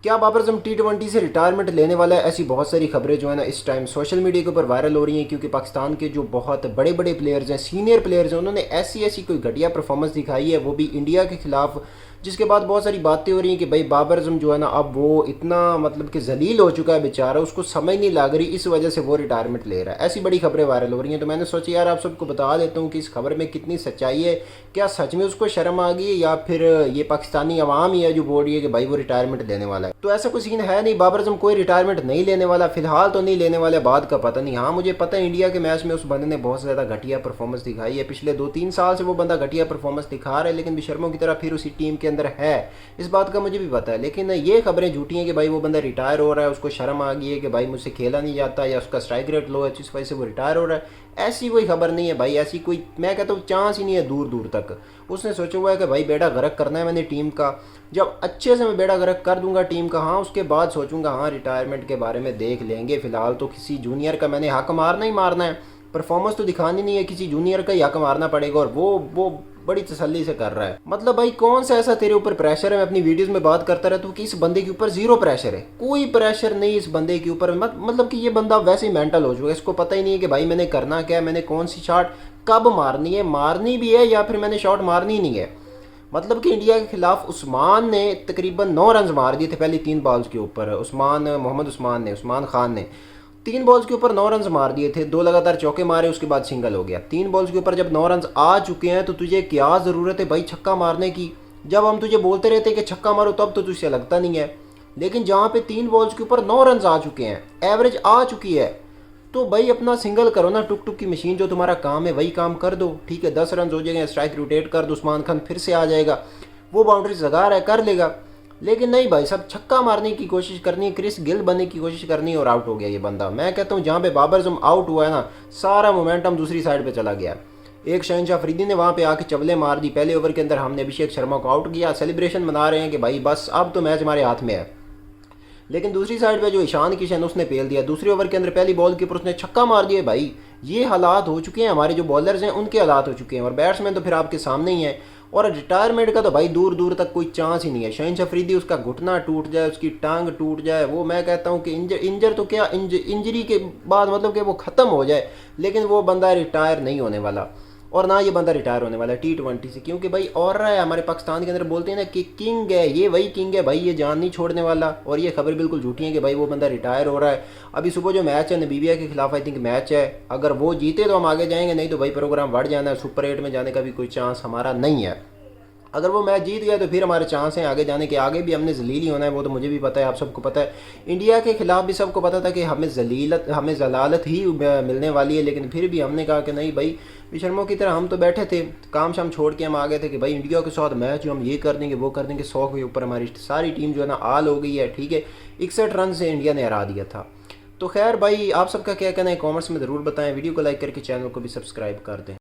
क्या बाबर आजम T20 से retirement लेने वाला है? ऐसी बहुत सारी खबरें जो है ना इस टाइम सोशल मीडिया के ऊपर वायरल हो रही हैं, क्योंकि पाकिस्तान के जो बहुत बड़े बड़े प्लेयर्स हैं, सीनियर प्लेयर्स हैं, उन्होंने ऐसी ऐसी कोई घटिया परफॉर्मेंस दिखाई है, वो भी इंडिया के खिलाफ, जिसके बाद बहुत सारी बातें हो रही हैं कि भाई बाबर आजम जो है ना अब वो इतना मतलब कि जलील हो चुका है बेचारा, उसको समझ नहीं लग रही, इस वजह से वो रिटायरमेंट ले रहा है। ऐसी बड़ी खबरें वायरल हो रही हैं, तो मैंने सोचा यार आप सबको बता देता हूँ कि इस खबर में कितनी सच्चाई है। क्या सच में उसको शर्म आ गई है या फिर ये पाकिस्तानी अवाम ही है जो बोल रही है कि भाई वो रिटायरमेंट लेने वाला है? तो ऐसा कोई सीन है नहीं, बाबर आजम कोई रिटायरमेंट नहीं लेने वाला, फिलहाल तो नहीं लेने वाले, बाद का पता नहीं। हाँ मुझे पता है इंडिया के मैच में उस बंदे ने बहुत ज़्यादा घटिया परफॉर्मेंस दिखाई है, पिछले 2-3 साल से वो बंदा घटिया परफॉर्मेंस दिखा रहा है, लेकिन बेशर्मों की तरह फिर उसी टीम के अंदर है, इस बात का मुझे भी पता है। लेकिन ये खबरें झूठी हैं कि भाई वो बंदा रिटायर हो रहा है, उसको शर्म आ गई है कि भाई मुझसे खेला नहीं जाता, या उसका स्ट्राइक रेट लो है जिस वजह से वो रिटायर हो रहा है। ऐसी कोई खबर नहीं है भाई, ऐसी कोई मैं कहता हूँ चांस ही नहीं है दूर दूर तक। उसने सोचा हुआ है कि भाई बेड़ा गर्क करना है मैंने टीम का, जब अच्छे से मैं बेड़ा गर्क कर दूंगा टीम का, हाँ उसके बाद सोचूंगा, हाँ रिटायरमेंट के बारे में देख लेंगे। फिलहाल तो किसी जूनियर का मैंने हक मारना ही मारना है, परफॉर्मेंस तो दिखानी नहीं है, किसी जूनियर का ही हक मारना पड़ेगा, और वो बड़ी तसल्ली से कर रहा है। मतलब भाई कौन सा ऐसा तेरे ऊपर प्रेशर है, मैं अपनी वीडियोस में बात करता रहता हूँ कि इस बंदे के ऊपर जीरो प्रेशर है, कोई प्रेशर नहीं इस बंदे के ऊपर। मतलब कि ये बंदा वैसे ही मेंटल हो चुका है, इसको पता ही नहीं है कि भाई मैंने करना क्या है, मैंने कौन सी शॉट कब मारनी है, मारनी भी है या फिर मैंने शॉट मारनी ही नहीं है। मतलब कि इंडिया के खिलाफ उस्मान ने तकरीबन 9 रन मार दिए थे पहली 3 बॉल्स के ऊपर, उस्मान खान ने 3 बॉल्स के ऊपर 9 रन मार दिए थे, 2 लगातार चौके मारे, उसके बाद सिंगल हो गया। 3 बॉल्स के ऊपर जब 9 रन आ चुके हैं तो तुझे क्या ज़रूरत है भाई छक्का मारने की? जब हम तुझे बोलते रहते हैं कि छक्का मारो तब तो तुझसे लगता नहीं है, लेकिन जहाँ पे 3 बॉल्स के ऊपर 9 रन आ चुके हैं, एवरेज आ चुकी है, तो भाई अपना सिंगल करो ना, टुक टुक की मशीन जो तुम्हारा काम है वही काम कर दो। ठीक है 10 रन हो जाएंगे, स्ट्राइक रोटेट कर दो, उस्मान खान फिर से आ जाएगा, वो बाउंड्री जगा रहा है कर लेगा। लेकिन नहीं भाई, सब छक्का मारने की कोशिश करनी है, क्रिस गिल बनने की कोशिश करनी है, और आउट हो गया ये बंदा। मैं कहता हूँ जहाँ पे बाबर आजम आउट हुआ है ना, सारा मोमेंटम दूसरी साइड पे चला गया। एक शहनशाह अफरीदी ने वहाँ पे आके चवले मार दी, पहले ओवर के अंदर हमने अभिषेक शर्मा को आउट किया, सेलिब्रेशन मना रहे हैं कि भाई बस अब तो मैच हमारे हाथ में है। लेकिन दूसरी साइड पे जो ईशान किशन उसने पेल दिया, दूसरे ओवर के अंदर पहली बॉल के ऊपर उसने छक्का मार दिया। भाई ये हालात हो चुके हैं, हमारे जो बॉलर्स हैं उनके हालात हो चुके हैं, और बैट्समैन तो फिर आपके सामने ही है। और रिटायरमेंट का तो भाई दूर दूर तक कोई चांस ही नहीं है। शहीन अफरीदी उसका घुटना टूट जाए, उसकी टांग टूट जाए, वो मैं कहता हूँ कि इंजर तो क्या, इंजरी के बाद मतलब कि वो ख़त्म हो जाए, लेकिन वो बंदा रिटायर नहीं होने वाला, और ना ये बंदा रिटायर होने वाला है T20 से। क्योंकि भाई और रहा है, हमारे पाकिस्तान के अंदर बोलते हैं ना कि किंग है, ये वही किंग है भाई, ये जान नहीं छोड़ने वाला। और ये खबर बिल्कुल झूठी है कि भाई वो बंदा रिटायर हो रहा है। अभी सुबह जो मैच है नबीबिया के खिलाफ, आई थिंक मैच है, अगर वो जीते तो हम आगे जाएंगे, नहीं तो भाई प्रोग्राम बढ़ जाना है, सुपर 8 में जाने का भी कोई चांस हमारा नहीं है। अगर वो मैच जीत गया तो फिर हमारे चांस हैं आगे जाने के, आगे भी हमने जलील ही होना है, वो तो मुझे भी पता है, आप सबको पता है। इंडिया के खिलाफ भी सबको पता था कि हमें जलालत ही मिलने वाली है, लेकिन फिर भी हमने कहा कि नहीं भाई, बेशर्मों की तरह हम तो बैठे थे, काम शाम छोड़ के हम आ गए थे कि भाई इंडिया के साथ मैच हम ये कर देंगे वो कर देंगे। 100 के ऊपर हमारी सारी टीम जो है ना आल हो गई है। ठीक है 61 रन से इंडिया ने हरा दिया था। तो खैर भाई आप सबका क्या कहना है कॉमेंट्स में ज़रूर बताएं, वीडियो को लाइक करके चैनल को भी सब्सक्राइब कर दें।